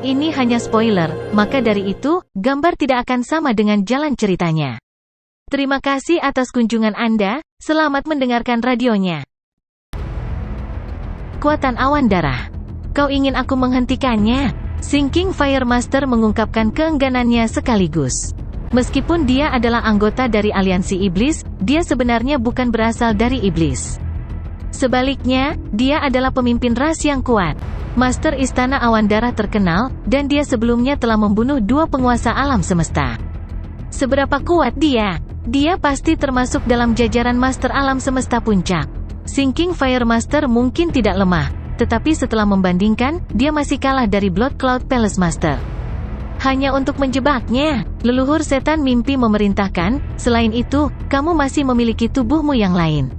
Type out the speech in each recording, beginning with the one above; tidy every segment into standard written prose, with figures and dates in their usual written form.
ini hanya spoiler, maka dari itu, gambar tidak akan sama dengan jalan ceritanya. Terima kasih atas kunjungan Anda, selamat mendengarkan radionya. Kekuatan awan darah. Kau ingin aku menghentikannya? Sinking Fire Master mengungkapkan keengganannya sekaligus. Meskipun dia adalah anggota dari aliansi iblis, dia sebenarnya bukan berasal dari iblis. Sebaliknya, dia adalah pemimpin ras yang kuat. Master Istana Awan Darah terkenal, dan dia sebelumnya telah membunuh 2 penguasa alam semesta. Seberapa kuat dia? Dia pasti termasuk dalam jajaran Master Alam Semesta Puncak. Sinking Fire Master mungkin tidak lemah, tetapi setelah membandingkan, dia masih kalah dari Blood Cloud Palace Master. Hanya untuk menjebaknya, leluhur setan mimpi memerintahkan, selain itu, kamu masih memiliki tubuhmu yang lain.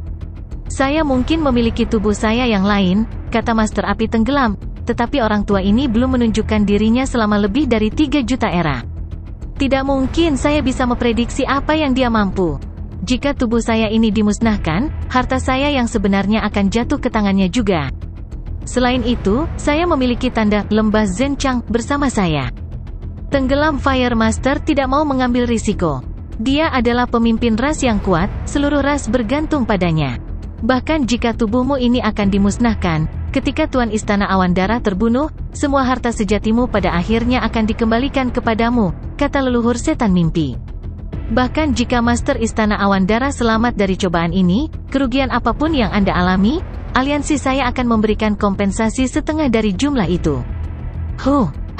Saya mungkin memiliki tubuh saya yang lain, kata Master Api Tenggelam, tetapi orang tua ini belum menunjukkan dirinya selama lebih dari 3 juta era. Tidak mungkin saya bisa memprediksi apa yang dia mampu. Jika tubuh saya ini dimusnahkan, harta saya yang sebenarnya akan jatuh ke tangannya juga. Selain itu, saya memiliki tanda lembah Zenchang bersama saya. Tenggelam Fire Master tidak mau mengambil risiko. Dia adalah pemimpin ras yang kuat, seluruh ras bergantung padanya. Bahkan jika tubuhmu ini akan dimusnahkan, ketika Tuan Istana Awan Darah terbunuh, semua harta sejatimu pada akhirnya akan dikembalikan kepadamu, kata leluhur setan mimpi. Bahkan jika Master Istana Awan Darah selamat dari cobaan ini, kerugian apapun yang Anda alami, aliansi saya akan memberikan kompensasi setengah dari jumlah itu.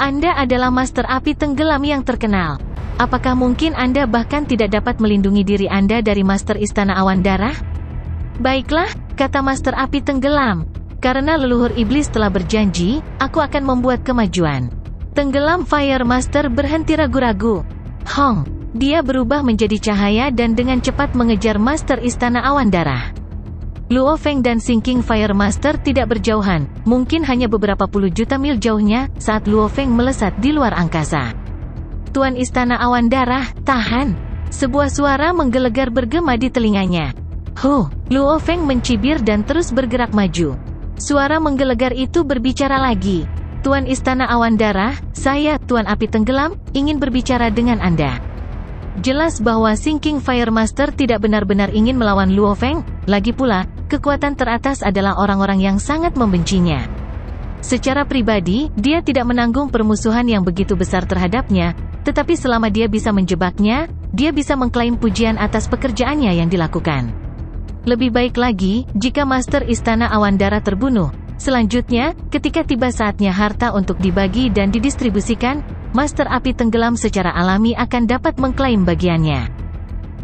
Anda adalah Master Api Tenggelam yang terkenal. Apakah mungkin Anda bahkan tidak dapat melindungi diri Anda dari Master Istana Awan Darah? Baiklah, kata Master Api Tenggelam. Karena leluhur iblis telah berjanji, aku akan membuat kemajuan. Tenggelam Fire Master berhenti ragu-ragu. Dia berubah menjadi cahaya dan dengan cepat mengejar Master Istana Awan Darah. Luo Feng dan Sinking Fire Master tidak berjauhan, mungkin hanya beberapa puluh juta mil jauhnya, saat Luo Feng melesat di luar angkasa. Tuan Istana Awan Darah, tahan! Sebuah suara menggelegar bergema di telinganya. Luo Feng mencibir dan terus bergerak maju. Suara menggelegar itu berbicara lagi. Tuan Istana Awan Darah, saya, Tuan Api Tenggelam, ingin berbicara dengan Anda. Jelas bahwa Sinking Fire Master tidak benar-benar ingin melawan Luo Feng, lagi pula, kekuatan teratas adalah orang-orang yang sangat membencinya. Secara pribadi, dia tidak menanggung permusuhan yang begitu besar terhadapnya, tetapi selama dia bisa menjebaknya, dia bisa mengklaim pujian atas pekerjaannya yang dilakukan. Lebih baik lagi, jika Master Istana Awan Darah terbunuh. Selanjutnya, ketika tiba saatnya harta untuk dibagi dan didistribusikan, Master Api Tenggelam secara alami akan dapat mengklaim bagiannya.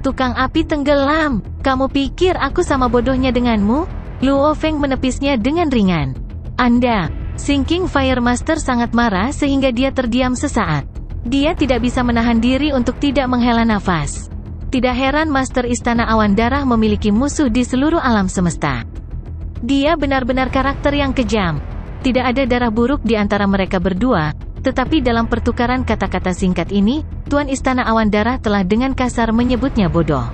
Tukang api tenggelam, kamu pikir aku sama bodohnya denganmu? Luo Feng menepisnya dengan ringan. Anda, Sinking Fire Master sangat marah sehingga dia terdiam sesaat. Dia tidak bisa menahan diri untuk tidak menghela nafas. Tidak heran Master Istana Awan Darah memiliki musuh di seluruh alam semesta. Dia benar-benar karakter yang kejam. Tidak ada darah buruk di antara mereka berdua, tetapi dalam pertukaran kata-kata singkat ini, Tuan Istana Awan Darah telah dengan kasar menyebutnya bodoh.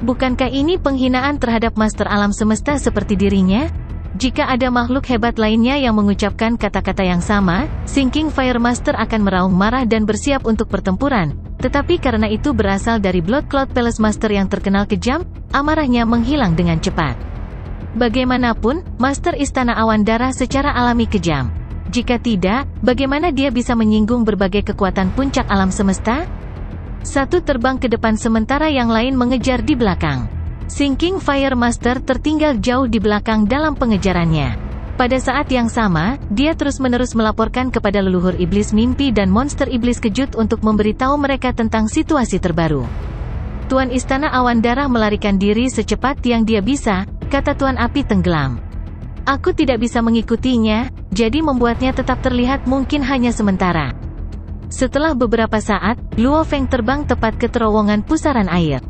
Bukankah ini penghinaan terhadap Master Alam Semesta seperti dirinya? Jika ada makhluk hebat lainnya yang mengucapkan kata-kata yang sama, Sinking Fire Master akan meraung marah dan bersiap untuk pertempuran. Tetapi karena itu berasal dari Blood Cloud Palace Master yang terkenal kejam, amarahnya menghilang dengan cepat. Bagaimanapun, Master Istana Awan Darah secara alami kejam. Jika tidak, bagaimana dia bisa menyinggung berbagai kekuatan puncak alam semesta? Satu terbang ke depan sementara yang lain mengejar di belakang. Sinking Fire Master tertinggal jauh di belakang dalam pengejarannya. Pada saat yang sama, dia terus-menerus melaporkan kepada leluhur iblis mimpi dan monster iblis kejut untuk memberitahu mereka tentang situasi terbaru. Tuan Istana Awan Darah melarikan diri secepat yang dia bisa, kata Tuan Api Tenggelam. Aku tidak bisa mengikutinya, jadi membuatnya tetap terlihat mungkin hanya sementara. Setelah beberapa saat, Luo Feng terbang tepat ke terowongan pusaran air.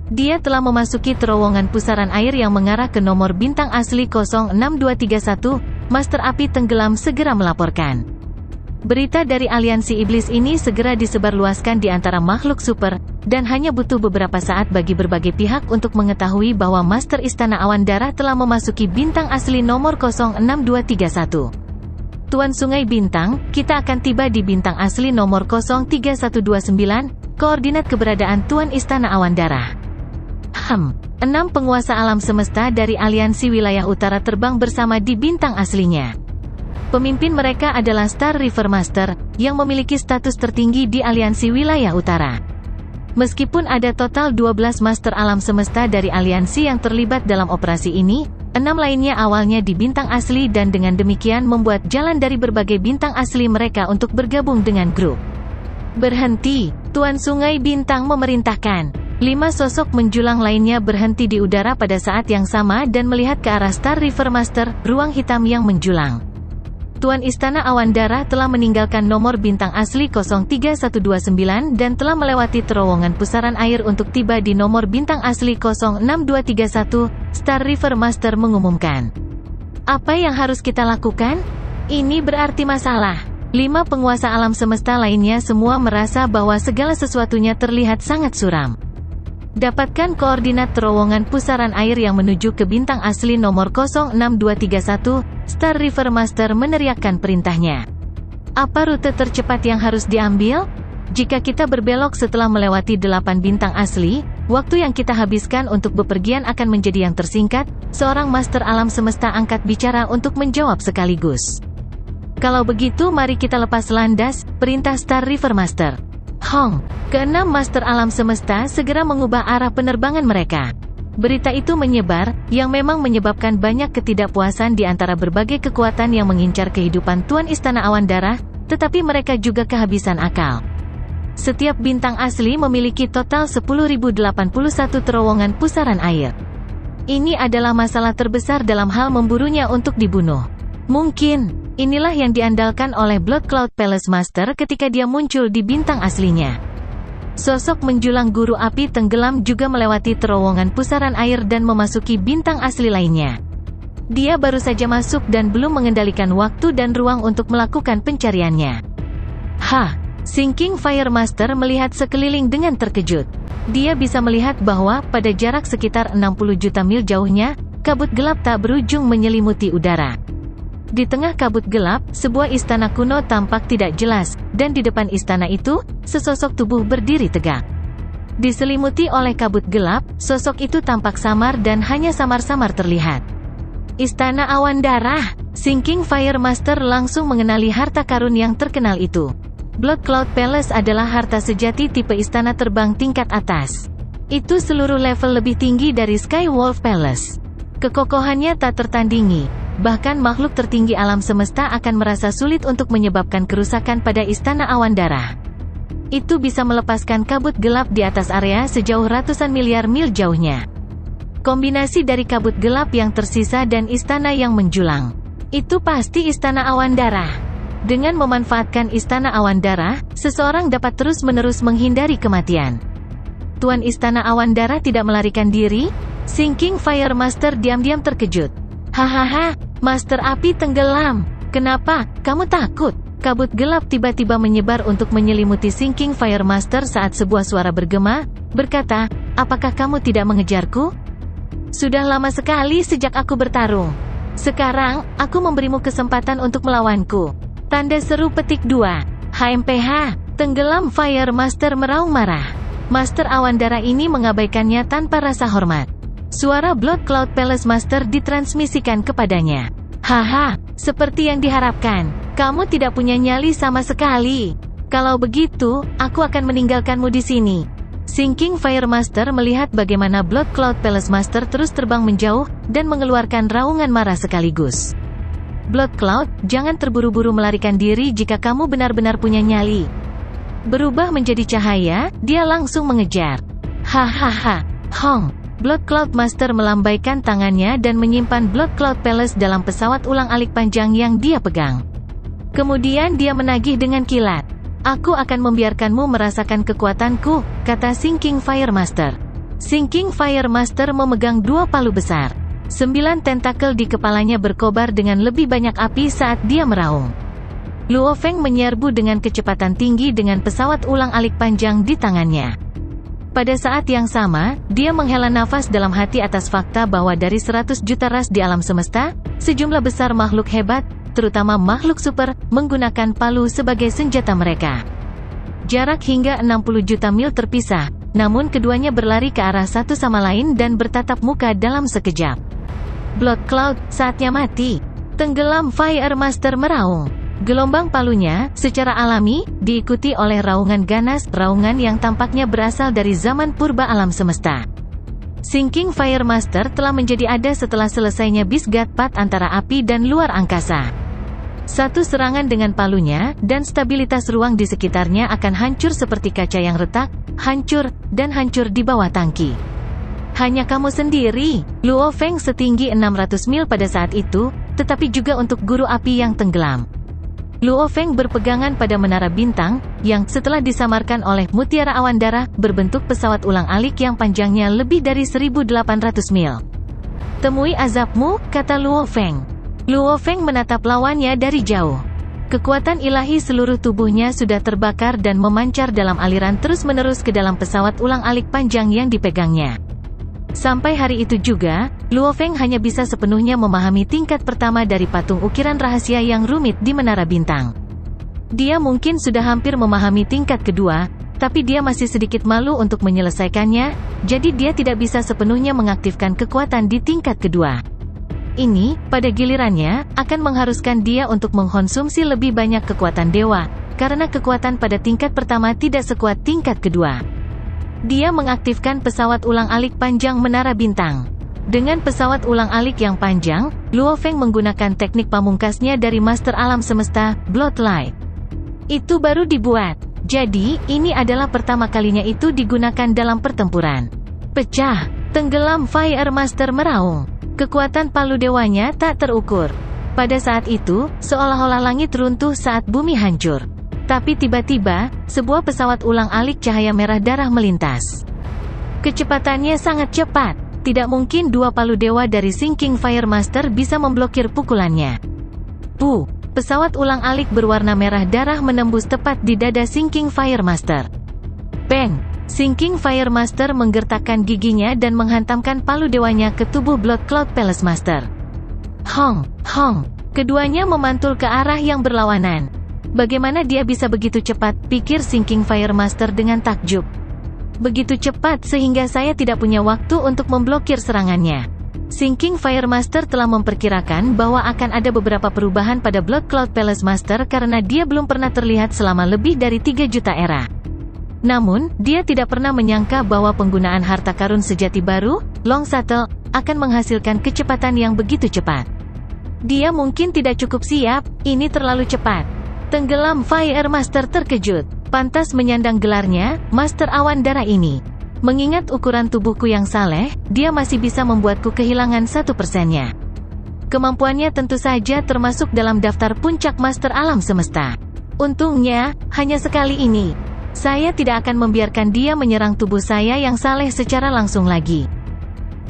Dia telah memasuki terowongan pusaran air yang mengarah ke nomor bintang asli 06231, Master Api Tenggelam segera melaporkan. Berita dari aliansi iblis ini segera disebarluaskan di antara makhluk super, dan hanya butuh beberapa saat bagi berbagai pihak untuk mengetahui bahwa Master Istana Awan Darah telah memasuki bintang asli nomor 06231. Tuan Sungai Bintang, kita akan tiba di bintang asli nomor 03129, koordinat keberadaan Tuan Istana Awan Darah. 6 penguasa alam semesta dari aliansi wilayah utara terbang bersama di bintang aslinya. Pemimpin mereka adalah Star River Master, yang memiliki status tertinggi di aliansi wilayah utara. Meskipun ada total 12 master alam semesta dari aliansi yang terlibat dalam operasi ini, 6 lainnya awalnya di bintang asli dan dengan demikian membuat jalan dari berbagai bintang asli mereka untuk bergabung dengan grup. Berhenti, Tuan Sungai Bintang memerintahkan. 5 sosok menjulang lainnya berhenti di udara pada saat yang sama dan melihat ke arah Star River Master, ruang hitam yang menjulang. Tuan Istana Awan Darah telah meninggalkan nomor bintang asli 03129 dan telah melewati terowongan pusaran air untuk tiba di nomor bintang asli 06231, Star River Master mengumumkan. Apa yang harus kita lakukan? Ini berarti masalah. 5 penguasa alam semesta lainnya semua merasa bahwa segala sesuatunya terlihat sangat suram. Dapatkan koordinat terowongan pusaran air yang menuju ke bintang asli nomor 06231, Star River Master meneriakkan perintahnya. Apa rute tercepat yang harus diambil? Jika kita berbelok setelah melewati 8 bintang asli, waktu yang kita habiskan untuk bepergian akan menjadi yang tersingkat, seorang Master Alam Semesta angkat bicara untuk menjawab sekaligus. Kalau begitu mari kita lepas landas, perintah Star River Master. Keenam Master Alam Semesta segera mengubah arah penerbangan mereka. Berita itu menyebar, yang memang menyebabkan banyak ketidakpuasan di antara berbagai kekuatan yang mengincar kehidupan Tuan Istana Awan Darah, tetapi mereka juga kehabisan akal. Setiap bintang asli memiliki total 10.081 terowongan pusaran air. Ini adalah masalah terbesar dalam hal memburunya untuk dibunuh. Mungkin inilah yang diandalkan oleh Blood Cloud Palace Master ketika dia muncul di bintang aslinya. Sosok menjulang guru api tenggelam juga melewati terowongan pusaran air dan memasuki bintang asli lainnya. Dia baru saja masuk dan belum mengendalikan waktu dan ruang untuk melakukan pencariannya. Sinking Fire Master melihat sekeliling dengan terkejut. Dia bisa melihat bahwa, pada jarak sekitar 60 juta mil jauhnya, kabut gelap tak berujung menyelimuti udara. Di tengah kabut gelap, sebuah istana kuno tampak tidak jelas, dan di depan istana itu, sesosok tubuh berdiri tegak. Diselimuti oleh kabut gelap, sosok itu tampak samar dan hanya samar-samar terlihat. Istana Awan Darah. Sinking Fire Master langsung mengenali harta karun yang terkenal itu. Blood Cloud Palace adalah harta sejati tipe istana terbang tingkat atas. Itu seluruh level lebih tinggi dari Sky Wolf Palace. Kekokohannya tak tertandingi. Bahkan makhluk tertinggi alam semesta akan merasa sulit untuk menyebabkan kerusakan pada Istana Awan Darah. Itu bisa melepaskan kabut gelap di atas area sejauh ratusan miliar mil jauhnya. Kombinasi dari kabut gelap yang tersisa dan istana yang menjulang. Itu pasti Istana Awan Darah. Dengan memanfaatkan Istana Awan Darah, seseorang dapat terus-menerus menghindari kematian. Tuan Istana Awan Darah tidak melarikan diri? Sinking Fire Master diam-diam terkejut. Master api tenggelam. Kenapa? Kamu takut? Kabut gelap tiba-tiba menyebar untuk menyelimuti Sinking Fire Master saat sebuah suara bergema, berkata, apakah kamu tidak mengejarku? Sudah lama sekali sejak aku bertarung. Sekarang, aku memberimu kesempatan untuk melawanku. Tanda seru petik 2. HMPH, tenggelam Fire Master meraung marah. Master Awan Darah ini mengabaikannya tanpa rasa hormat. Suara Blood Cloud Palace Master ditransmisikan kepadanya. Seperti yang diharapkan, kamu tidak punya nyali sama sekali. Kalau begitu, aku akan meninggalkanmu di sini. Sinking Fire Master melihat bagaimana Blood Cloud Palace Master terus terbang menjauh, dan mengeluarkan raungan marah sekaligus. Blood Cloud, jangan terburu-buru melarikan diri jika kamu benar-benar punya nyali. Berubah menjadi cahaya, dia langsung mengejar. Blood Cloud Master melambaikan tangannya dan menyimpan Blood Cloud Palace dalam pesawat ulang-alik panjang yang dia pegang. Kemudian dia menagih dengan kilat. Aku akan membiarkanmu merasakan kekuatanku, kata Sinking Fire Master. Sinking Fire Master memegang 2 palu besar. 9 tentakel di kepalanya berkobar dengan lebih banyak api saat dia meraung. Luo Feng menyerbu dengan kecepatan tinggi dengan pesawat ulang-alik panjang di tangannya. Pada saat yang sama, dia menghela nafas dalam hati atas fakta bahwa dari 100 juta ras di alam semesta, sejumlah besar makhluk hebat, terutama makhluk super, menggunakan palu sebagai senjata mereka. Jarak hingga 60 juta mil terpisah, namun keduanya berlari ke arah satu sama lain dan bertatap muka dalam sekejap. Blood Cloud, saatnya mati. Tenggelam, Fire Master meraung. Gelombang palunya, secara alami, diikuti oleh raungan ganas, raungan yang tampaknya berasal dari zaman purba alam semesta. Sinking Fire Master telah menjadi ada setelah selesainya Bisgat Path antara api dan luar angkasa. Satu serangan dengan palunya, dan stabilitas ruang di sekitarnya akan hancur seperti kaca yang retak, hancur, dan hancur di bawah tangki. Hanya kamu sendiri, Luo Feng setinggi 600 mil pada saat itu, tetapi juga untuk guru api yang tenggelam. Luo Feng berpegangan pada menara bintang, yang setelah disamarkan oleh mutiara awan darah, berbentuk pesawat ulang-alik yang panjangnya lebih dari 1.800 mil. Temui azabmu, kata Luo Feng. Luo Feng menatap lawannya dari jauh. Kekuatan ilahi seluruh tubuhnya sudah terbakar dan memancar dalam aliran terus-menerus ke dalam pesawat ulang-alik panjang yang dipegangnya. Sampai hari itu juga, Luo Feng hanya bisa sepenuhnya memahami tingkat pertama dari patung ukiran rahasia yang rumit di menara bintang. Dia mungkin sudah hampir memahami tingkat kedua, tapi dia masih sedikit malu untuk menyelesaikannya, jadi dia tidak bisa sepenuhnya mengaktifkan kekuatan di tingkat kedua. Ini, pada gilirannya, akan mengharuskan dia untuk mengkonsumsi lebih banyak kekuatan dewa, karena kekuatan pada tingkat pertama tidak sekuat tingkat kedua. Dia mengaktifkan pesawat ulang-alik panjang menara bintang. Dengan pesawat ulang-alik yang panjang, Luo Feng menggunakan teknik pamungkasnya dari Master Alam Semesta, Bloodlight. Itu baru dibuat. Jadi, ini adalah pertama kalinya itu digunakan dalam pertempuran. Pecah. Tenggelam, Fire Master meraung. Kekuatan palu dewanya tak terukur. Pada saat itu, seolah-olah langit runtuh saat bumi hancur. Tapi tiba-tiba, sebuah pesawat ulang-alik cahaya merah darah melintas. Kecepatannya sangat cepat. Tidak mungkin dua palu dewa dari Sinking Fire Master bisa memblokir pukulannya. Pesawat ulang-alik berwarna merah darah menembus tepat di dada Sinking Fire Master. Bang! Sinking Fire Master menggertakkan giginya dan menghantamkan palu dewanya ke tubuh Blood Cloud Palace Master. Hong! Keduanya memantul ke arah yang berlawanan. Bagaimana dia bisa begitu cepat, pikir Sinking Fire Master dengan takjub. Begitu cepat sehingga saya tidak punya waktu untuk memblokir serangannya. Sinking Fire Master telah memperkirakan bahwa akan ada beberapa perubahan pada Blood Cloud Palace Master karena dia belum pernah terlihat selama lebih dari 3 juta era. Namun, dia tidak pernah menyangka bahwa penggunaan harta karun sejati baru, Long Shuttle, akan menghasilkan kecepatan yang begitu cepat. Dia mungkin tidak cukup siap, ini terlalu cepat. Tenggelam, Fire Master terkejut. Pantas menyandang gelarnya, Master Awan Darah ini. Mengingat ukuran tubuhku yang saleh, dia masih bisa membuatku kehilangan 1%-nya. Kemampuannya tentu saja termasuk dalam daftar puncak Master Alam Semesta. Untungnya, hanya sekali ini. Saya tidak akan membiarkan dia menyerang tubuh saya yang saleh secara langsung lagi.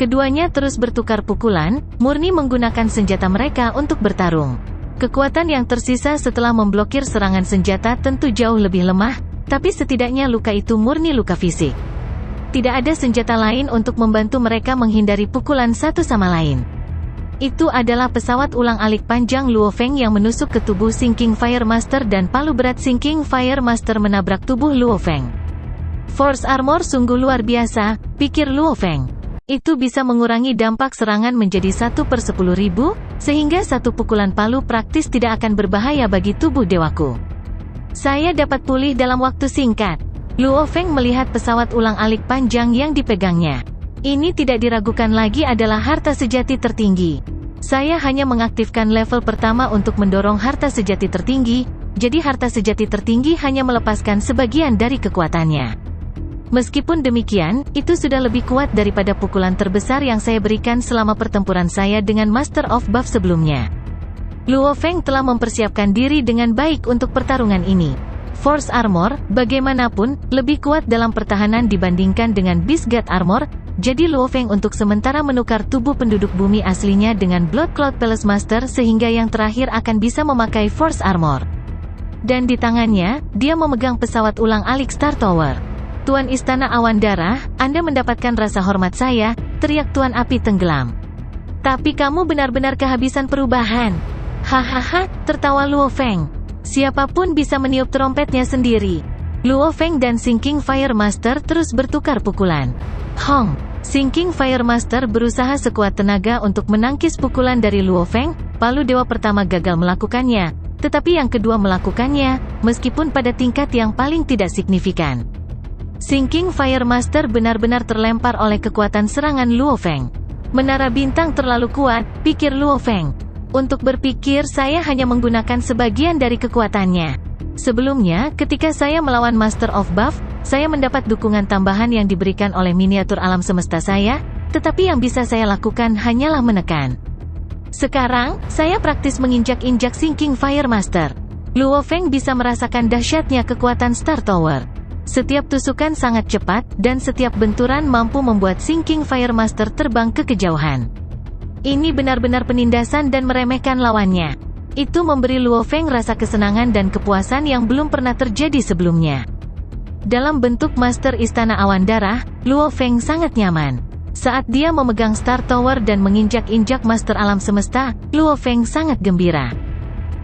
Keduanya terus bertukar pukulan, murni menggunakan senjata mereka untuk bertarung. Kekuatan yang tersisa setelah memblokir serangan senjata tentu jauh lebih lemah, tapi setidaknya luka itu murni luka fisik. Tidak ada senjata lain untuk membantu mereka menghindari pukulan satu sama lain. Itu adalah pesawat ulang-alik panjang Luo Feng yang menusuk ke tubuh Sinking Fire Master dan palu berat Sinking Fire Master menabrak tubuh Luo Feng. Force Armor sungguh luar biasa, pikir Luo Feng. Itu bisa mengurangi dampak serangan menjadi 1/10.000, sehingga satu pukulan palu praktis tidak akan berbahaya bagi tubuh dewaku. Saya dapat pulih dalam waktu singkat. Luo Feng melihat pesawat ulang-alik panjang yang dipegangnya. Ini tidak diragukan lagi adalah harta sejati tertinggi. Saya hanya mengaktifkan level pertama untuk mendorong harta sejati tertinggi, jadi harta sejati tertinggi hanya melepaskan sebagian dari kekuatannya. Meskipun demikian, itu sudah lebih kuat daripada pukulan terbesar yang saya berikan selama pertempuran saya dengan Master of Buff sebelumnya. Luo Feng telah mempersiapkan diri dengan baik untuk pertarungan ini. Force Armor, bagaimanapun, lebih kuat dalam pertahanan dibandingkan dengan Bisgat Armor, jadi Luo Feng untuk sementara menukar tubuh penduduk bumi aslinya dengan Blood Cloud Palace Master sehingga yang terakhir akan bisa memakai Force Armor. Dan di tangannya, dia memegang pesawat ulang-alik Star Tower. Tuan Istana Awan Darah, Anda mendapatkan rasa hormat saya, teriak Tuan Api Tenggelam. Tapi kamu benar-benar kehabisan perubahan. Hahaha, tertawa Luo Feng. Siapapun bisa meniup trompetnya sendiri. Luo Feng dan Sinking Fire Master terus bertukar pukulan. Hong! Sinking Fire Master berusaha sekuat tenaga untuk menangkis pukulan dari Luo Feng. Palu dewa pertama gagal melakukannya, tetapi yang kedua melakukannya, meskipun pada tingkat yang paling tidak signifikan. Sinking Fire Master benar-benar terlempar oleh kekuatan serangan Luo Feng. Menara bintang terlalu kuat, pikir Luo Feng. Untuk berpikir saya hanya menggunakan sebagian dari kekuatannya. Sebelumnya, ketika saya melawan Master of Buff, saya mendapat dukungan tambahan yang diberikan oleh miniatur alam semesta saya, tetapi yang bisa saya lakukan hanyalah menekan. Sekarang, saya praktis menginjak-injak Sinking Fire Master. Luo Feng bisa merasakan dahsyatnya kekuatan Star Tower. Setiap tusukan sangat cepat, dan setiap benturan mampu membuat Sinking Fire Master terbang ke kejauhan. Ini benar-benar penindasan dan meremehkan lawannya. Itu memberi Luo Feng rasa kesenangan dan kepuasan yang belum pernah terjadi sebelumnya. Dalam bentuk Master Istana Awan Darah, Luo Feng sangat nyaman. Saat dia memegang Star Tower dan menginjak-injak Master Alam Semesta, Luo Feng sangat gembira.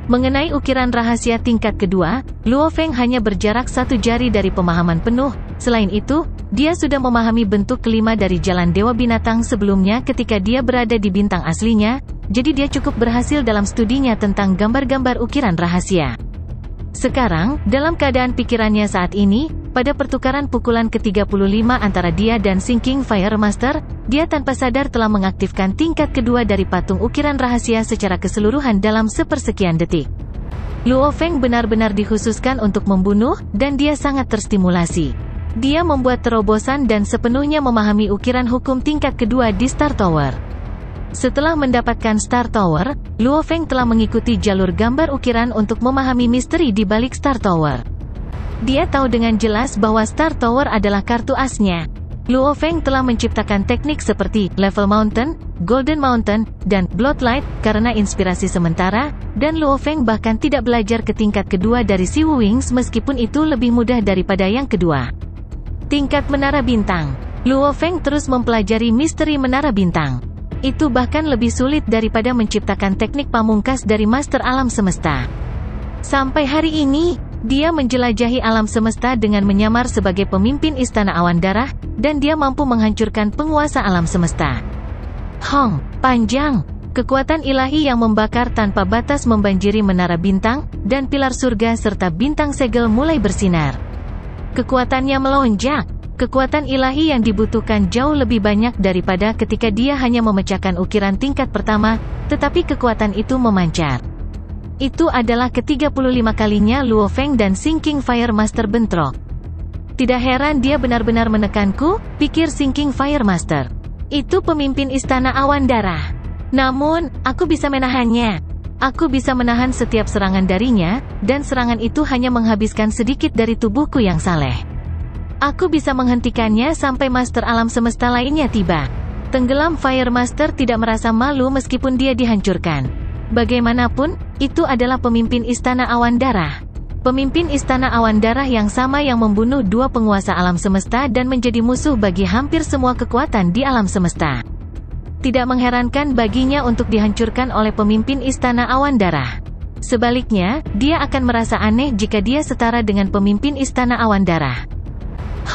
Mengenai ukiran rahasia tingkat kedua, Luo Feng hanya berjarak 1 jari dari pemahaman penuh. Selain itu, dia sudah memahami bentuk kelima dari Jalan Dewa Binatang sebelumnya ketika dia berada di bintang aslinya, jadi dia cukup berhasil dalam studinya tentang gambar-gambar ukiran rahasia. Sekarang, dalam keadaan pikirannya saat ini, pada pertukaran pukulan ke-35 antara dia dan Sinking Fire Master, dia tanpa sadar telah mengaktifkan tingkat kedua dari patung ukiran rahasia secara keseluruhan dalam sepersekian detik. Luo Feng benar-benar dikhususkan untuk membunuh, dan dia sangat terstimulasi. Dia membuat terobosan dan sepenuhnya memahami ukiran hukum tingkat kedua di Star Tower. Setelah mendapatkan Star Tower, Luo Feng telah mengikuti jalur gambar ukiran untuk memahami misteri di balik Star Tower. Dia tahu dengan jelas bahwa Star Tower adalah kartu asnya. Luo Feng telah menciptakan teknik seperti Level Mountain, Golden Mountain, dan Bloodlight karena inspirasi sementara, dan Luo Feng bahkan tidak belajar ke tingkat kedua dari Siwu Wings meskipun itu lebih mudah daripada yang kedua. Tingkat Menara Bintang. Luo Feng terus mempelajari misteri Menara Bintang. Itu bahkan lebih sulit daripada menciptakan teknik pamungkas dari Master Alam Semesta. Sampai hari ini, dia menjelajahi alam semesta dengan menyamar sebagai pemimpin Istana Awan Darah, dan dia mampu menghancurkan penguasa alam semesta. Hong, panjang. Kekuatan ilahi yang membakar tanpa batas membanjiri Menara Bintang, dan pilar surga serta bintang segel mulai bersinar. Kekuatannya melonjak. Kekuatan ilahi yang dibutuhkan jauh lebih banyak daripada ketika dia hanya memecahkan ukiran tingkat pertama, tetapi kekuatan itu memancar. Itu adalah ke-35 kalinya Luo Feng dan Sinking Fire Master bentrok. Tidak heran dia benar-benar menekanku, pikir Sinking Fire Master. Itu pemimpin Istana Awan Darah. Namun, aku bisa menahannya. Aku bisa menahan setiap serangan darinya, dan serangan itu hanya menghabiskan sedikit dari tubuhku yang saleh. Aku bisa menghentikannya sampai Master Alam Semesta lainnya tiba. Tenggelam Fire Master tidak merasa malu meskipun dia dihancurkan. Bagaimanapun, itu adalah pemimpin Istana Awan Darah. Pemimpin Istana Awan Darah yang sama yang membunuh 2 penguasa alam semesta dan menjadi musuh bagi hampir semua kekuatan di alam semesta. Tidak mengherankan baginya untuk dihancurkan oleh pemimpin Istana Awan Darah. Sebaliknya, dia akan merasa aneh jika dia setara dengan pemimpin Istana Awan Darah.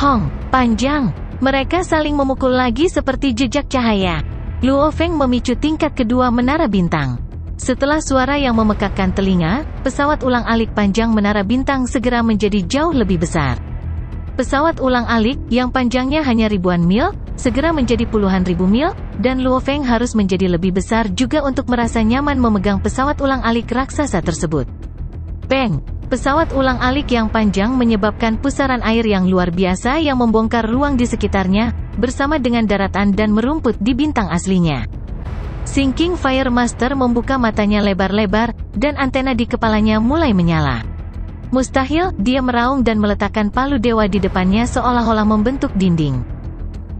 Hong, panjang. Mereka saling memukul lagi seperti jejak cahaya. Luo Feng memicu tingkat kedua Menara Bintang. Setelah suara yang memekakkan telinga, pesawat ulang-alik panjang Menara Bintang segera menjadi jauh lebih besar. Pesawat ulang-alik, yang panjangnya hanya ribuan mil, segera menjadi puluhan ribu mil, dan Luo Feng harus menjadi lebih besar juga untuk merasa nyaman memegang pesawat ulang-alik raksasa tersebut. Peng! Pesawat ulang-alik yang panjang menyebabkan pusaran air yang luar biasa yang membongkar ruang di sekitarnya, bersama dengan daratan dan merumput di bintang aslinya. Sinking Fire Master membuka matanya lebar-lebar, dan antena di kepalanya mulai menyala. Mustahil, dia meraung dan meletakkan palu dewa di depannya seolah-olah membentuk dinding.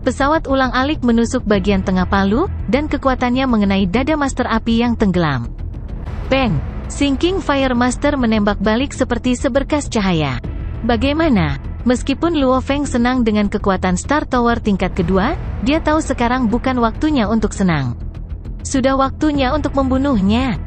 Pesawat ulang-alik menusuk bagian tengah palu, dan kekuatannya mengenai dada Master Api yang tenggelam. Peng! Sinking Fire Master menembak balik seperti seberkas cahaya. Bagaimana? Meskipun Luo Feng senang dengan kekuatan Star Tower tingkat kedua, dia tahu sekarang bukan waktunya untuk senang. Sudah waktunya untuk membunuhnya.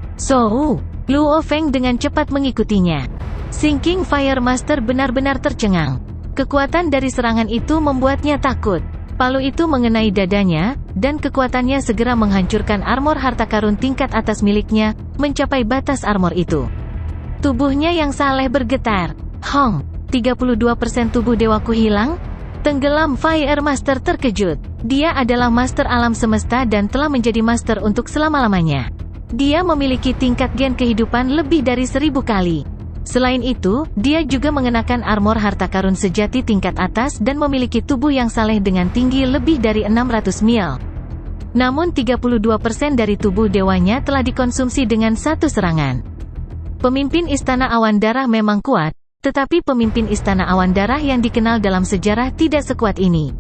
Luo Feng dengan cepat mengikutinya. Sinking Fire Master benar-benar tercengang. Kekuatan dari serangan itu membuatnya takut. Palu itu mengenai dadanya, dan kekuatannya segera menghancurkan armor harta karun tingkat atas miliknya, mencapai batas armor itu. Tubuhnya yang saleh bergetar. Hong, 32% tubuh dewaku hilang? Tenggelam. Fire Master terkejut. Dia adalah master alam semesta dan telah menjadi master untuk selama-lamanya. Dia memiliki tingkat gen kehidupan lebih dari 1000 kali. Selain itu, dia juga mengenakan armor harta karun sejati tingkat atas dan memiliki tubuh yang saleh dengan tinggi lebih dari 600 mil. Namun 32% dari tubuh dewanya telah dikonsumsi dengan satu serangan. Pemimpin Istana Awan Darah memang kuat, tetapi pemimpin Istana Awan Darah yang dikenal dalam sejarah tidak sekuat ini.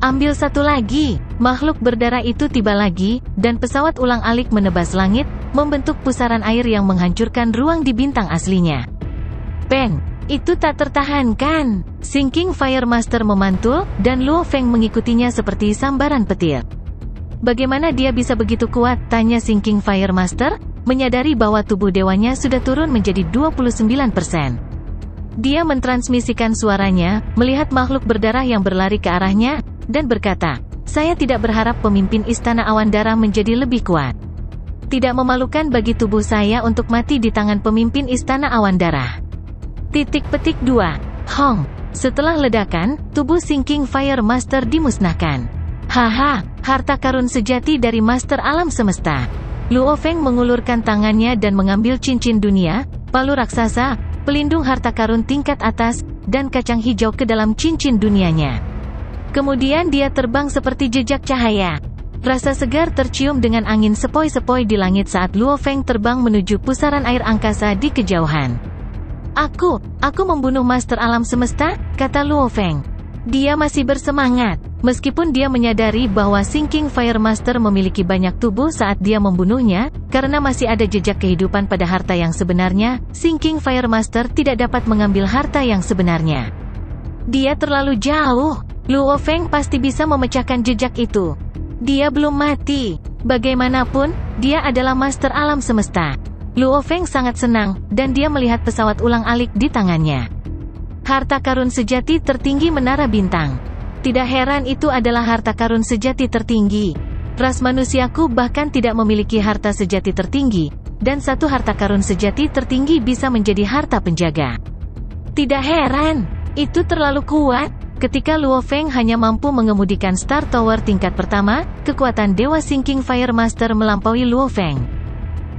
Ambil satu lagi. Makhluk berdarah itu tiba lagi, dan pesawat ulang-alik menebas langit, membentuk pusaran air yang menghancurkan ruang di bintang aslinya. Pen, itu tak tertahankan. Sinking Fire Master memantul, dan Luo Feng mengikutinya seperti sambaran petir. Bagaimana dia bisa begitu kuat? Tanya Sinking Fire Master, menyadari bahwa tubuh dewanya sudah turun menjadi 29%. Dia mentransmisikan suaranya, melihat makhluk berdarah yang berlari ke arahnya, dan berkata, "Saya tidak berharap pemimpin Istana Awan Darah menjadi lebih kuat. Tidak memalukan bagi tubuh saya untuk mati di tangan pemimpin Istana Awan Darah." Titik petik 2. Hong. Setelah ledakan, tubuh Sinking Fire Master dimusnahkan. Haha, harta karun sejati dari Master Alam Semesta. Luo Feng mengulurkan tangannya dan mengambil cincin dunia, palu raksasa, pelindung harta karun tingkat atas, dan kacang hijau ke dalam cincin dunianya. Kemudian dia terbang seperti jejak cahaya. Rasa segar tercium dengan angin sepoi-sepoi di langit saat Luo Feng terbang menuju pusaran air angkasa di kejauhan. Aku membunuh Master Alam Semesta, kata Luo Feng. Dia masih bersemangat, meskipun dia menyadari bahwa Sinking Fire Master memiliki banyak tubuh saat dia membunuhnya, karena masih ada jejak kehidupan pada harta yang sebenarnya, Sinking Fire Master tidak dapat mengambil harta yang sebenarnya. Dia terlalu jauh. Luo Feng pasti bisa memecahkan jejak itu. Dia belum mati. Bagaimanapun, dia adalah Master Alam Semesta. Luo Feng sangat senang, dan dia melihat pesawat ulang-alik di tangannya. Harta karun sejati tertinggi menara bintang. Tidak heran itu adalah harta karun sejati tertinggi. Ras manusiaku bahkan tidak memiliki harta sejati tertinggi, dan satu harta karun sejati tertinggi bisa menjadi harta penjaga. Tidak heran, itu terlalu kuat. Ketika Luo Feng hanya mampu mengemudikan Star Tower tingkat pertama, kekuatan Dewa Sinking Fire Master melampaui Luo Feng.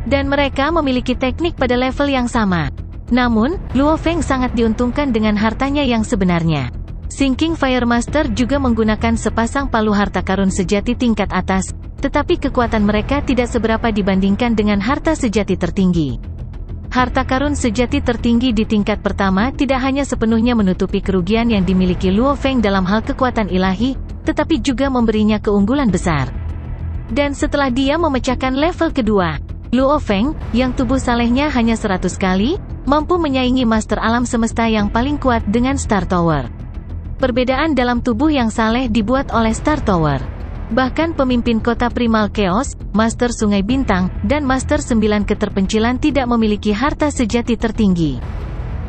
Dan mereka memiliki teknik pada level yang sama. Namun, Luo Feng sangat diuntungkan dengan hartanya yang sebenarnya. Sinking Fire Master juga menggunakan sepasang palu harta karun sejati tingkat atas, tetapi kekuatan mereka tidak seberapa dibandingkan dengan harta sejati tertinggi. Harta karun sejati tertinggi di tingkat pertama tidak hanya sepenuhnya menutupi kerugian yang dimiliki Luo Feng dalam hal kekuatan ilahi, tetapi juga memberinya keunggulan besar. Dan setelah dia memecahkan level kedua, Luo Feng, yang tubuh salehnya hanya 100 kali, mampu menyaingi Master Alam Semesta yang paling kuat dengan Star Tower. Perbedaan dalam tubuh yang saleh dibuat oleh Star Tower. Bahkan pemimpin kota Primal Chaos, Master Sungai Bintang, dan Master 9 Keterpencilan tidak memiliki harta sejati tertinggi.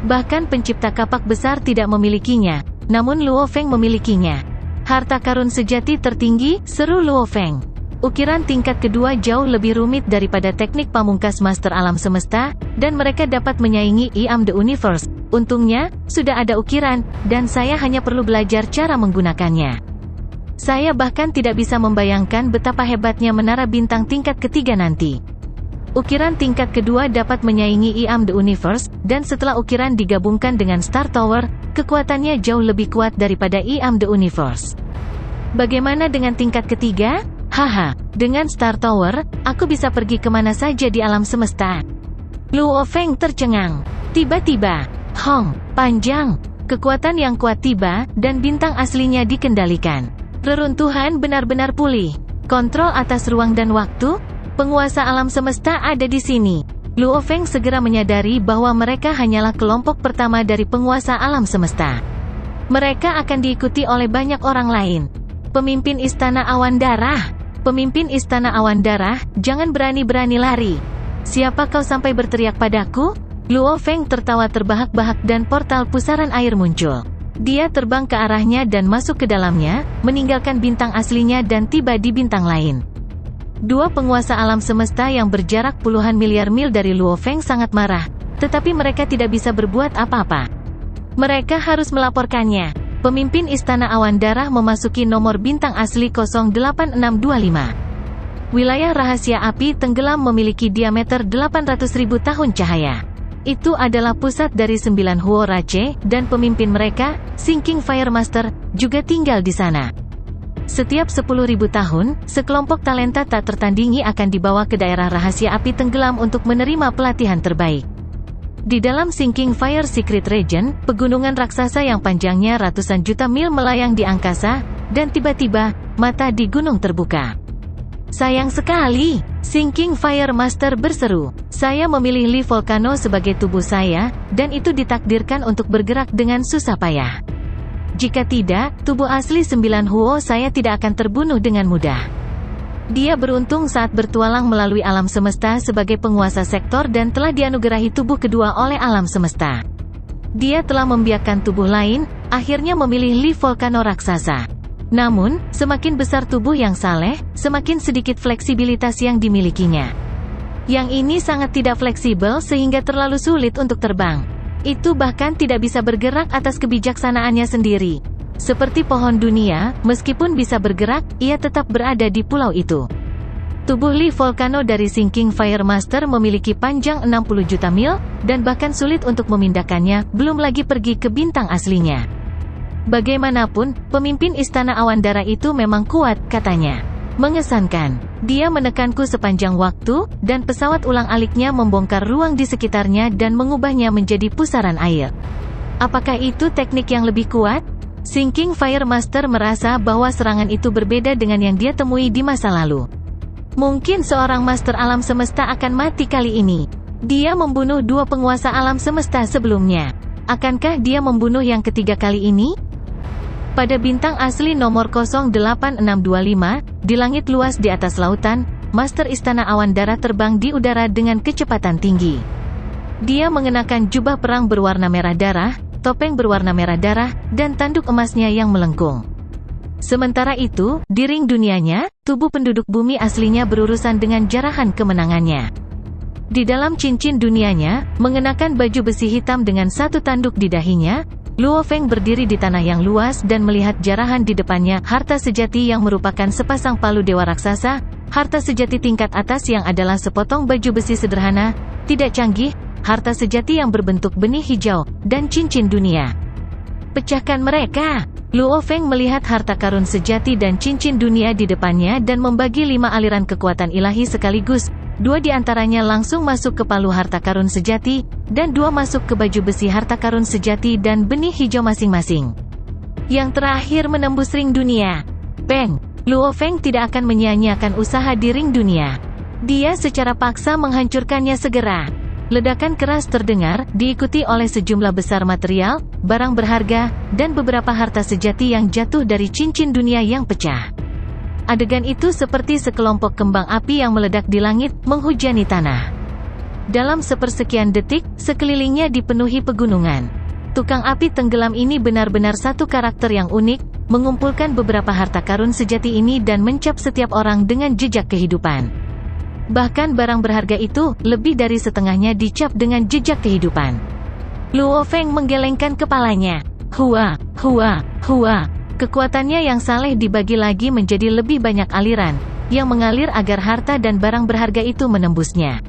Bahkan pencipta kapak besar tidak memilikinya, namun Luo Feng memilikinya. Harta karun sejati tertinggi, seru Luo Feng. Ukiran tingkat kedua jauh lebih rumit daripada teknik pamungkas Master Alam Semesta, dan mereka dapat menyaingi I Am the Universe. Untungnya, sudah ada ukiran, dan saya hanya perlu belajar cara menggunakannya. Saya bahkan tidak bisa membayangkan betapa hebatnya menara bintang tingkat ketiga nanti. Ukiran tingkat kedua dapat menyaingi I Am the Universe, dan setelah ukiran digabungkan dengan Star Tower, kekuatannya jauh lebih kuat daripada I Am the Universe. Bagaimana dengan tingkat ketiga? Haha, dengan Star Tower, aku bisa pergi kemana saja di alam semesta. Luo Feng tercengang. Tiba-tiba, Hong, panjang, kekuatan yang kuat tiba, dan bintang aslinya dikendalikan. Reruntuhan benar-benar pulih. Kontrol atas ruang dan waktu, penguasa alam semesta ada di sini. Luo Feng segera menyadari bahwa mereka hanyalah kelompok pertama dari penguasa alam semesta. Mereka akan diikuti oleh banyak orang lain. Pemimpin Istana Awan Darah. Pemimpin Istana Awan Darah, jangan berani-berani lari. Siapa kau sampai berteriak padaku? Luo Feng tertawa terbahak-bahak dan portal pusaran air muncul. Dia terbang ke arahnya dan masuk ke dalamnya, meninggalkan bintang aslinya dan tiba di bintang lain. Dua penguasa alam semesta yang berjarak puluhan miliar mil dari Luo Feng sangat marah, tetapi mereka tidak bisa berbuat apa-apa. Mereka harus melaporkannya. Pemimpin Istana Awan Darah memasuki nomor bintang asli 08625. Wilayah rahasia api tenggelam memiliki diameter 800.000 tahun cahaya. Itu adalah pusat dari 9 Huo Rache, dan pemimpin mereka, Sinking Fire Master, juga tinggal di sana. Setiap 10.000 tahun, sekelompok talenta tak tertandingi akan dibawa ke daerah rahasia api tenggelam untuk menerima pelatihan terbaik. Di dalam Sinking Fire Secret Region, pegunungan raksasa yang panjangnya ratusan juta mil melayang di angkasa, dan tiba-tiba, mata di gunung terbuka. Sayang sekali, Sinking Fire Master berseru. Saya memilih Li Volcano sebagai tubuh saya, dan itu ditakdirkan untuk bergerak dengan susah payah. Jika tidak, tubuh asli 9 Huo saya tidak akan terbunuh dengan mudah. Dia beruntung saat bertualang melalui alam semesta sebagai penguasa sektor dan telah dianugerahi tubuh kedua oleh alam semesta. Dia telah membiarkan tubuh lain, akhirnya memilih Li Volcano raksasa. Namun, semakin besar tubuh yang saleh, semakin sedikit fleksibilitas yang dimilikinya. Yang ini sangat tidak fleksibel sehingga terlalu sulit untuk terbang. Itu bahkan tidak bisa bergerak atas kebijaksanaannya sendiri. Seperti pohon dunia, meskipun bisa bergerak, ia tetap berada di pulau itu. Tubuh Li Volcano dari Sinking Fire Master memiliki panjang 60 juta mil, dan bahkan sulit untuk memindahkannya, belum lagi pergi ke bintang aslinya. Bagaimanapun, pemimpin Istana Awan Darah itu memang kuat, katanya. Mengesankan. Dia menekanku sepanjang waktu, dan pesawat ulang-aliknya membongkar ruang di sekitarnya dan mengubahnya menjadi pusaran air. Apakah itu teknik yang lebih kuat? Sinking Fire Master merasa bahwa serangan itu berbeda dengan yang dia temui di masa lalu. Mungkin seorang Master Alam Semesta akan mati kali ini. Dia membunuh dua penguasa alam semesta sebelumnya. Akankah dia membunuh yang ketiga kali ini? Pada bintang asli nomor 08625, di langit luas di atas lautan, Master Istana Awan Darah terbang di udara dengan kecepatan tinggi. Dia mengenakan jubah perang berwarna merah darah, topeng berwarna merah darah, dan tanduk emasnya yang melengkung. Sementara itu, di ring dunianya, tubuh penduduk bumi aslinya berurusan dengan jarahan kemenangannya. Di dalam cincin dunianya, mengenakan baju besi hitam dengan satu tanduk di dahinya, Luo Feng berdiri di tanah yang luas dan melihat jarahan di depannya, harta sejati yang merupakan sepasang palu dewa raksasa, harta sejati tingkat atas yang adalah sepotong baju besi sederhana, tidak canggih, harta sejati yang berbentuk benih hijau, dan cincin dunia. Pecahkan mereka! Luo Feng melihat harta karun sejati dan cincin dunia di depannya dan membagi 5 aliran kekuatan ilahi sekaligus. 2 di antaranya langsung masuk ke palu harta karun sejati, dan 2 masuk ke baju besi harta karun sejati dan benih hijau masing-masing. Yang terakhir menembus ring dunia. Peng! Luo Feng tidak akan menyia-nyiakan usaha di ring dunia. Dia secara paksa menghancurkannya segera. Ledakan keras terdengar, diikuti oleh sejumlah besar material, barang berharga, dan beberapa harta sejati yang jatuh dari cincin dunia yang pecah. Adegan itu seperti sekelompok kembang api yang meledak di langit, menghujani tanah. Dalam sepersekian detik, sekelilingnya dipenuhi pegunungan. Tukang api tenggelam ini benar-benar satu karakter yang unik, mengumpulkan beberapa harta karun sejati ini dan mencap setiap orang dengan jejak kehidupan. Bahkan barang berharga itu, lebih dari setengahnya dicap dengan jejak kehidupan. Luo Feng menggelengkan kepalanya. Hua, hua, hua. Kekuatannya yang saleh dibagi lagi menjadi lebih banyak aliran, yang mengalir agar harta dan barang berharga itu menembusnya.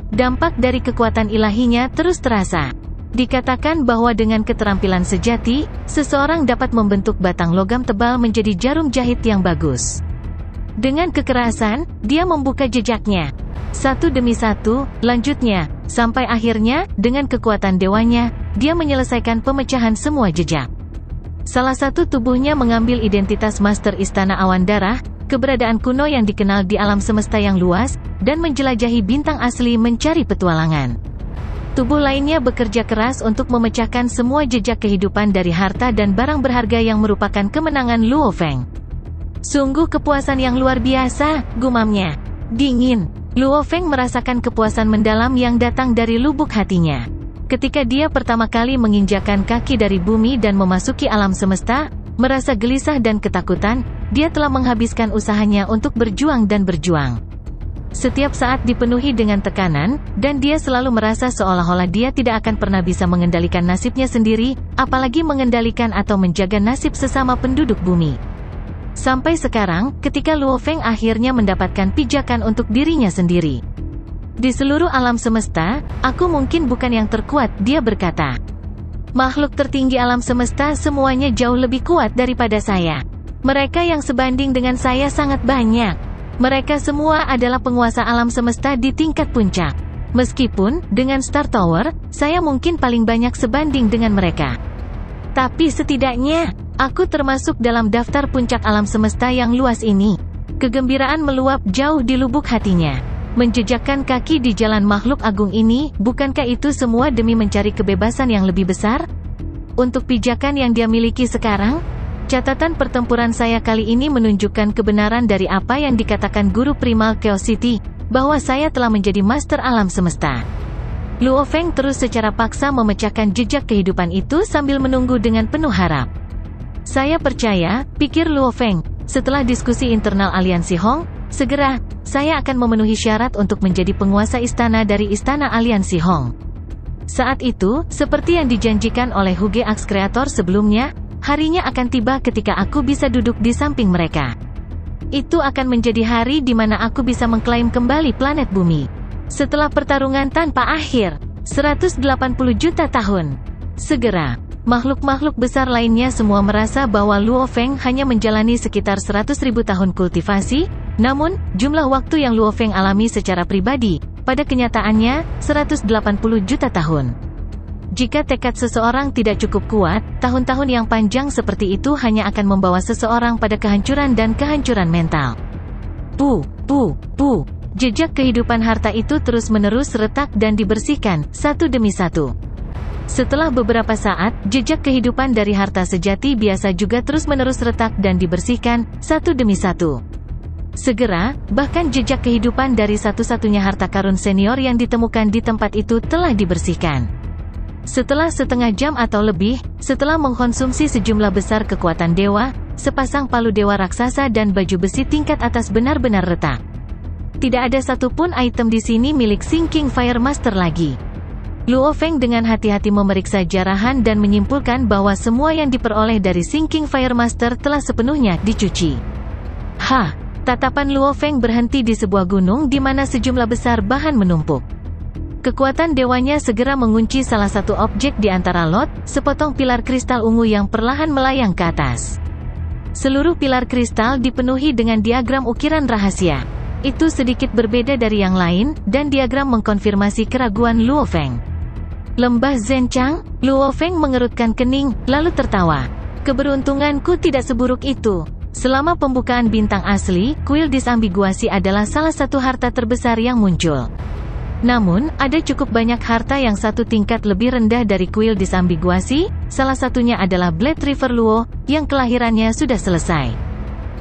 Dampak dari kekuatan ilahinya terus terasa. Dikatakan bahwa dengan keterampilan sejati, seseorang dapat membentuk batang logam tebal menjadi jarum jahit yang bagus. Dengan kekerasan, dia membuka jejaknya. Satu demi satu, lanjutnya, sampai akhirnya, dengan kekuatan dewanya, dia menyelesaikan pemecahan semua jejak. Salah satu tubuhnya mengambil identitas Master Istana Awan Darah, keberadaan kuno yang dikenal di alam semesta yang luas, dan menjelajahi bintang asli mencari petualangan. Tubuh lainnya bekerja keras untuk memecahkan semua jejak kehidupan dari harta dan barang berharga yang merupakan kemenangan Luo Feng. Sungguh kepuasan yang luar biasa, gumamnya. Dingin. Luo Feng merasakan kepuasan mendalam yang datang dari lubuk hatinya. Ketika dia pertama kali menginjakkan kaki dari bumi dan memasuki alam semesta, merasa gelisah dan ketakutan, dia telah menghabiskan usahanya untuk berjuang dan berjuang. Setiap saat dipenuhi dengan tekanan, dan dia selalu merasa seolah-olah dia tidak akan pernah bisa mengendalikan nasibnya sendiri, apalagi mengendalikan atau menjaga nasib sesama penduduk bumi. Sampai sekarang, ketika Luo Feng akhirnya mendapatkan pijakan untuk dirinya sendiri. Di seluruh alam semesta, aku mungkin bukan yang terkuat, dia berkata. Makhluk tertinggi alam semesta semuanya jauh lebih kuat daripada saya. Mereka yang sebanding dengan saya sangat banyak. Mereka semua adalah penguasa alam semesta di tingkat puncak. Meskipun, dengan Star Tower, saya mungkin paling banyak sebanding dengan mereka. Tapi setidaknya, aku termasuk dalam daftar puncak alam semesta yang luas ini. Kegembiraan meluap jauh di lubuk hatinya. Menjejakkan kaki di jalan makhluk agung ini, bukankah itu semua demi mencari kebebasan yang lebih besar? Untuk pijakan yang dia miliki sekarang, catatan pertempuran saya kali ini menunjukkan kebenaran dari apa yang dikatakan Guru Primal Chaos City, bahwa saya telah menjadi Master Alam Semesta. Luo Feng terus secara paksa memecahkan jejak kehidupan itu sambil menunggu dengan penuh harap. Saya percaya, pikir Luo Feng, setelah diskusi internal Aliansi Hong, segera, saya akan memenuhi syarat untuk menjadi penguasa istana dari Istana Aliansi Hong. Saat itu, seperti yang dijanjikan oleh Huge Axe Creator sebelumnya, harinya akan tiba ketika aku bisa duduk di samping mereka. Itu akan menjadi hari di mana aku bisa mengklaim kembali planet bumi. Setelah pertarungan tanpa akhir, 180 juta tahun. Segera, makhluk-makhluk besar lainnya semua merasa bahwa Luo Feng hanya menjalani sekitar 100.000 tahun kultivasi, namun, jumlah waktu yang Luo Feng alami secara pribadi, pada kenyataannya, 180 juta tahun. Jika tekad seseorang tidak cukup kuat, tahun-tahun yang panjang seperti itu hanya akan membawa seseorang pada kehancuran dan kehancuran mental. Jejak kehidupan harta itu terus-menerus retak dan dibersihkan, satu demi satu. Setelah beberapa saat, jejak kehidupan dari harta sejati biasa juga terus-menerus retak dan dibersihkan, satu demi satu. Segera, bahkan jejak kehidupan dari satu-satunya harta karun senior yang ditemukan di tempat itu telah dibersihkan. Setelah setengah jam atau lebih, setelah mengkonsumsi sejumlah besar kekuatan dewa, sepasang palu dewa raksasa dan baju besi tingkat atas benar-benar retak. Tidak ada satupun item di sini milik Sinking Fire Master lagi. Luo Feng dengan hati-hati memeriksa jarahan dan menyimpulkan bahwa semua yang diperoleh dari Sinking Fire Master telah sepenuhnya dicuci. Tatapan Luo Feng berhenti di sebuah gunung di mana sejumlah besar bahan menumpuk. Kekuatan dewanya segera mengunci salah satu objek di antara lot, sepotong pilar kristal ungu yang perlahan melayang ke atas. Seluruh pilar kristal dipenuhi dengan diagram ukiran rahasia. Itu sedikit berbeda dari yang lain, dan diagram mengkonfirmasi keraguan Luo Feng. Lembah Zhenchang? Luo Feng mengerutkan kening, lalu tertawa. Keberuntunganku tidak seburuk itu. Selama pembukaan bintang asli, kuil disambiguasi adalah salah satu harta terbesar yang muncul. Namun, ada cukup banyak harta yang satu tingkat lebih rendah dari kuil disambiguasi, salah satunya adalah Blade River Luo, yang kelahirannya sudah selesai.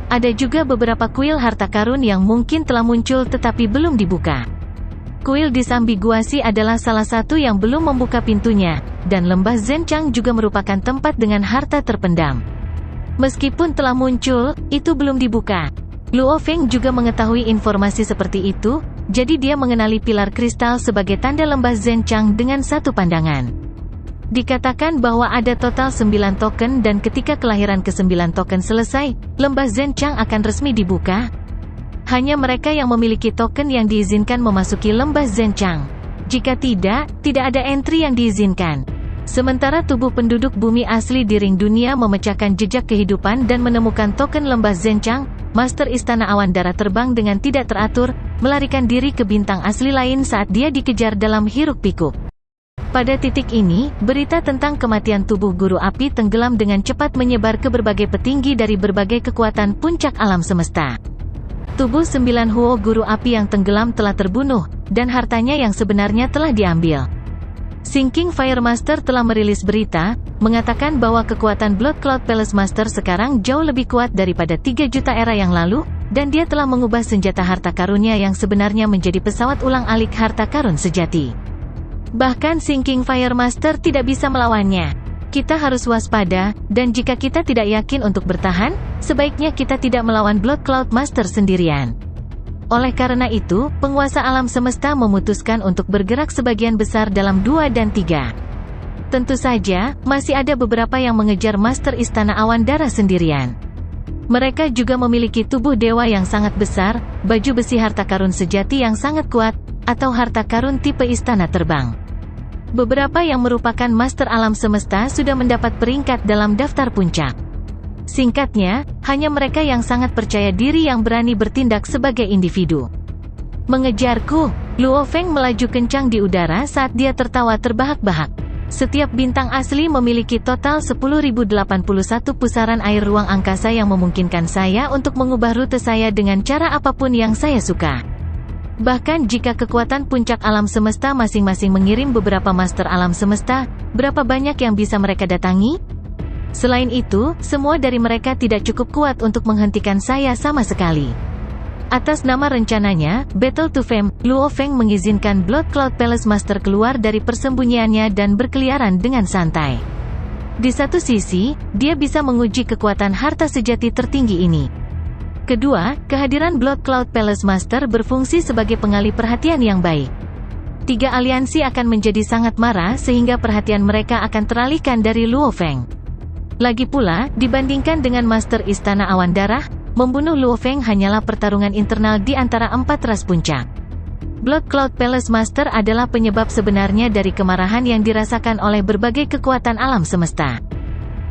Ada juga beberapa kuil harta karun yang mungkin telah muncul tetapi belum dibuka. Kuil disambiguasi adalah salah satu yang belum membuka pintunya, dan lembah Zhenchang juga merupakan tempat dengan harta terpendam. Meskipun telah muncul, itu belum dibuka. Luo Feng juga mengetahui informasi seperti itu, jadi dia mengenali pilar kristal sebagai tanda lembah Zhenchang dengan satu pandangan. Dikatakan bahwa ada total 9 token dan ketika kelahiran ke-9 token selesai, lembah Zhenchang akan resmi dibuka. Hanya mereka yang memiliki token yang diizinkan memasuki lembah Zhenchang. Jika tidak ada entry yang diizinkan. Sementara tubuh penduduk bumi asli di ring dunia memecahkan jejak kehidupan dan menemukan token lembah Zhenchang, Master Istana Awan Darah terbang dengan tidak teratur, melarikan diri ke bintang asli lain saat dia dikejar dalam hiruk-pikuk. Pada titik ini, berita tentang kematian tubuh Guru Api tenggelam dengan cepat menyebar ke berbagai petinggi dari berbagai kekuatan puncak alam semesta. Tubuh 9 Huo Guru Api yang tenggelam telah terbunuh, dan hartanya yang sebenarnya telah diambil. Sinking Fire Master telah merilis berita, mengatakan bahwa kekuatan Blood Cloud Palace Master sekarang jauh lebih kuat daripada 3 juta era yang lalu, dan dia telah mengubah senjata harta karunnya yang sebenarnya menjadi pesawat ulang-alik harta karun sejati. Bahkan Sinking Fire Master tidak bisa melawannya. Kita harus waspada, dan jika kita tidak yakin untuk bertahan, sebaiknya kita tidak melawan Blood Cloud Master sendirian. Oleh karena itu, penguasa alam semesta memutuskan untuk bergerak sebagian besar dalam 2 dan 3. Tentu saja, masih ada beberapa yang mengejar Master Istana Awan Darah sendirian. Mereka juga memiliki tubuh dewa yang sangat besar, baju besi harta karun sejati yang sangat kuat, atau harta karun tipe istana terbang. Beberapa yang merupakan Master Alam Semesta sudah mendapat peringkat dalam daftar puncak. Singkatnya, hanya mereka yang sangat percaya diri yang berani bertindak sebagai individu. Mengejarku, Luo Feng melaju kencang di udara saat dia tertawa terbahak-bahak. Setiap bintang asli memiliki total 10.081 pusaran air ruang angkasa yang memungkinkan saya untuk mengubah rute saya dengan cara apapun yang saya suka. Bahkan jika kekuatan puncak alam semesta masing-masing mengirim beberapa master alam semesta, berapa banyak yang bisa mereka datangi? Selain itu, semua dari mereka tidak cukup kuat untuk menghentikan saya sama sekali. Atas nama rencananya, Battle to Fame, Luo Feng mengizinkan Blood Cloud Palace Master keluar dari persembunyiannya dan berkeliaran dengan santai. Di satu sisi, dia bisa menguji kekuatan harta sejati tertinggi ini. Kedua, kehadiran Blood Cloud Palace Master berfungsi sebagai pengalih perhatian yang baik. 3 aliansi akan menjadi sangat marah sehingga perhatian mereka akan teralihkan dari Luo Feng. Lagi pula, dibandingkan dengan Master Istana Awan Darah, membunuh Luo Feng hanyalah pertarungan internal di antara 4 ras puncak. Blood Cloud Palace Master adalah penyebab sebenarnya dari kemarahan yang dirasakan oleh berbagai kekuatan alam semesta.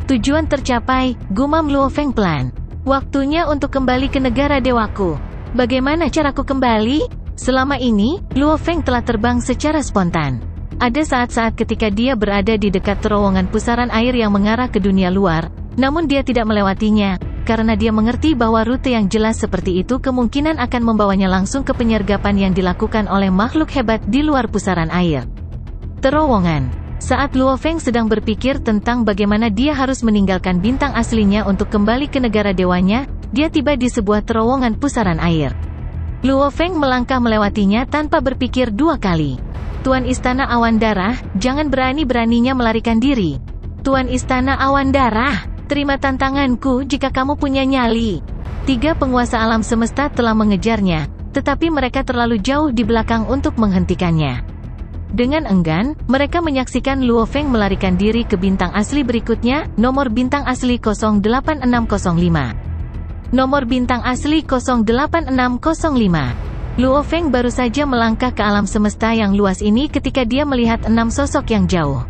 Tujuan tercapai, gumam Luo Feng pelan. Waktunya untuk kembali ke negara dewaku. Bagaimana caraku kembali? Selama ini, Luo Feng telah terbang secara spontan. Ada saat-saat ketika dia berada di dekat terowongan pusaran air yang mengarah ke dunia luar, namun dia tidak melewatinya, karena dia mengerti bahwa rute yang jelas seperti itu kemungkinan akan membawanya langsung ke penyergapan yang dilakukan oleh makhluk hebat di luar pusaran air. Terowongan. Saat Luo Feng sedang berpikir tentang bagaimana dia harus meninggalkan bintang aslinya untuk kembali ke negara dewanya, dia tiba di sebuah terowongan pusaran air. Luo Feng melangkah melewatinya tanpa berpikir 2 kali. Tuan Istana Awan Darah, jangan berani-beraninya melarikan diri. Tuan Istana Awan Darah, terima tantanganku jika kamu punya nyali. 3 penguasa alam semesta telah mengejarnya, tetapi mereka terlalu jauh di belakang untuk menghentikannya. Dengan enggan, mereka menyaksikan Luo Feng melarikan diri ke bintang asli berikutnya, nomor bintang asli 08605. Nomor bintang asli 08605. Luo Feng baru saja melangkah ke alam semesta yang luas ini ketika dia melihat 6 sosok yang jauh.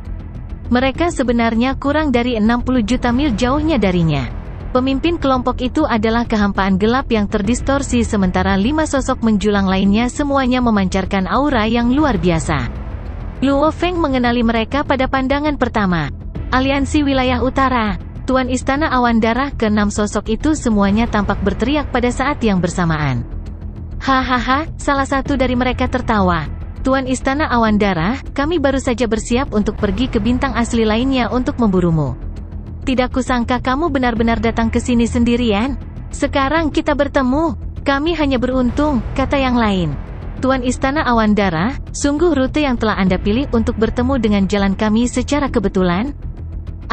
Mereka sebenarnya kurang dari 60 juta mil jauhnya darinya. Pemimpin kelompok itu adalah kehampaan gelap yang terdistorsi sementara 5 sosok menjulang lainnya semuanya memancarkan aura yang luar biasa. Luo Feng mengenali mereka pada pandangan pertama. Aliansi Wilayah Utara, Tuan Istana Awan Darah, ke-6 sosok itu semuanya tampak berteriak pada saat yang bersamaan. Hahaha, salah satu dari mereka tertawa. Tuan Istana Awan Darah, kami baru saja bersiap untuk pergi ke bintang asli lainnya untuk memburumu. Tidak kusangka kamu benar-benar datang ke sini sendirian. Sekarang kita bertemu. Kami hanya beruntung, kata yang lain. Tuan Istana Awan Darah, sungguh rute yang telah Anda pilih untuk bertemu dengan jalan kami secara kebetulan?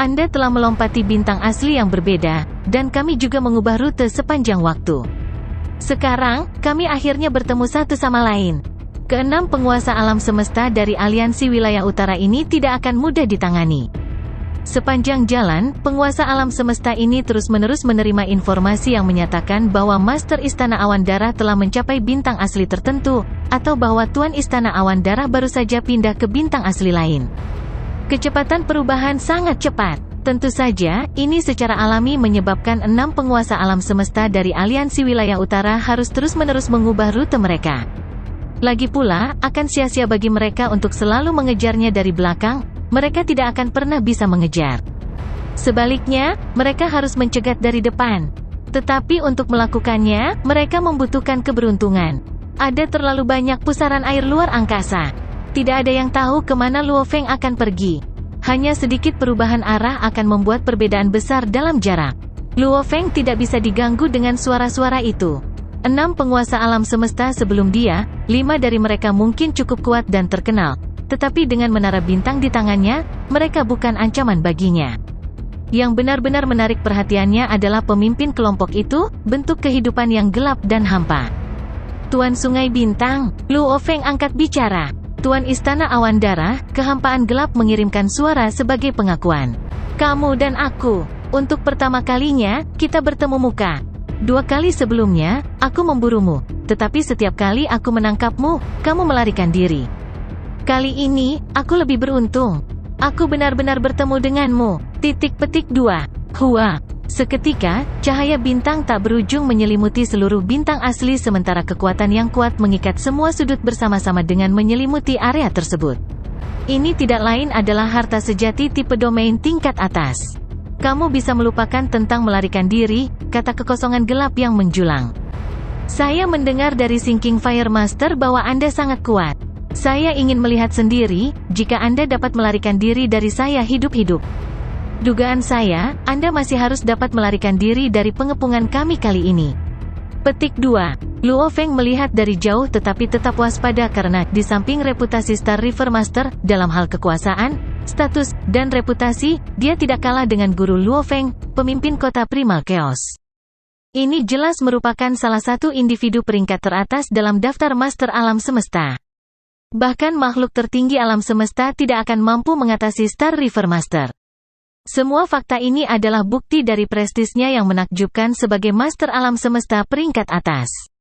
Anda telah melompati bintang asli yang berbeda, dan kami juga mengubah rute sepanjang waktu. Sekarang, kami akhirnya bertemu satu sama lain. Ke-6 penguasa alam semesta dari aliansi wilayah utara ini tidak akan mudah ditangani. Sepanjang jalan, penguasa alam semesta ini terus-menerus menerima informasi yang menyatakan bahwa Master Istana Awan Darah telah mencapai bintang asli tertentu, atau bahwa Tuan Istana Awan Darah baru saja pindah ke bintang asli lain. Kecepatan perubahan sangat cepat. Tentu saja, ini secara alami menyebabkan 6 penguasa alam semesta dari aliansi wilayah utara harus terus-menerus mengubah rute mereka. Lagi pula, akan sia-sia bagi mereka untuk selalu mengejarnya dari belakang. Mereka tidak akan pernah bisa mengejar. Sebaliknya, mereka harus mencegat dari depan. Tetapi untuk melakukannya, mereka membutuhkan keberuntungan. Ada terlalu banyak pusaran air luar angkasa. Tidak ada yang tahu kemana Luo Feng akan pergi. Hanya sedikit perubahan arah akan membuat perbedaan besar dalam jarak. Luo Feng tidak bisa diganggu dengan suara-suara itu. 6 penguasa alam semesta sebelum dia, 5 dari mereka mungkin cukup kuat dan terkenal. Tetapi dengan menara bintang di tangannya, mereka bukan ancaman baginya. Yang benar-benar menarik perhatiannya adalah pemimpin kelompok itu, bentuk kehidupan yang gelap dan hampa. Tuan Sungai Bintang, Luo Feng angkat bicara. Tuan Istana Awan Darah, kehampaan gelap mengirimkan suara sebagai pengakuan. Kamu dan aku, untuk pertama kalinya, kita bertemu muka. 2 kali sebelumnya, aku memburumu, tetapi setiap kali aku menangkapmu, kamu melarikan diri. Kali ini, aku lebih beruntung. Aku benar-benar bertemu denganmu. Petik 2. Hua. Seketika, cahaya bintang tak berujung menyelimuti seluruh bintang asli sementara kekuatan yang kuat mengikat semua sudut bersama-sama dengan menyelimuti area tersebut. Ini tidak lain adalah harta sejati tipe domain tingkat atas. Kamu bisa melupakan tentang melarikan diri, kata kekosongan gelap yang menjulang. Saya mendengar dari Sinking Fire Master bahwa Anda sangat kuat. Saya ingin melihat sendiri, jika Anda dapat melarikan diri dari saya hidup-hidup. Dugaan saya, Anda masih harus dapat melarikan diri dari pengepungan kami kali ini. Petik 2. Luo Feng melihat dari jauh tetapi tetap waspada karena, di samping reputasi Star River Master, dalam hal kekuasaan, status, dan reputasi, dia tidak kalah dengan guru Luo Feng, pemimpin kota Primal Chaos. Ini jelas merupakan salah satu individu peringkat teratas dalam daftar Master Alam Semesta. Bahkan makhluk tertinggi alam semesta tidak akan mampu mengatasi Star River Master. Semua fakta ini adalah bukti dari prestisnya yang menakjubkan sebagai Master Alam Semesta peringkat atas.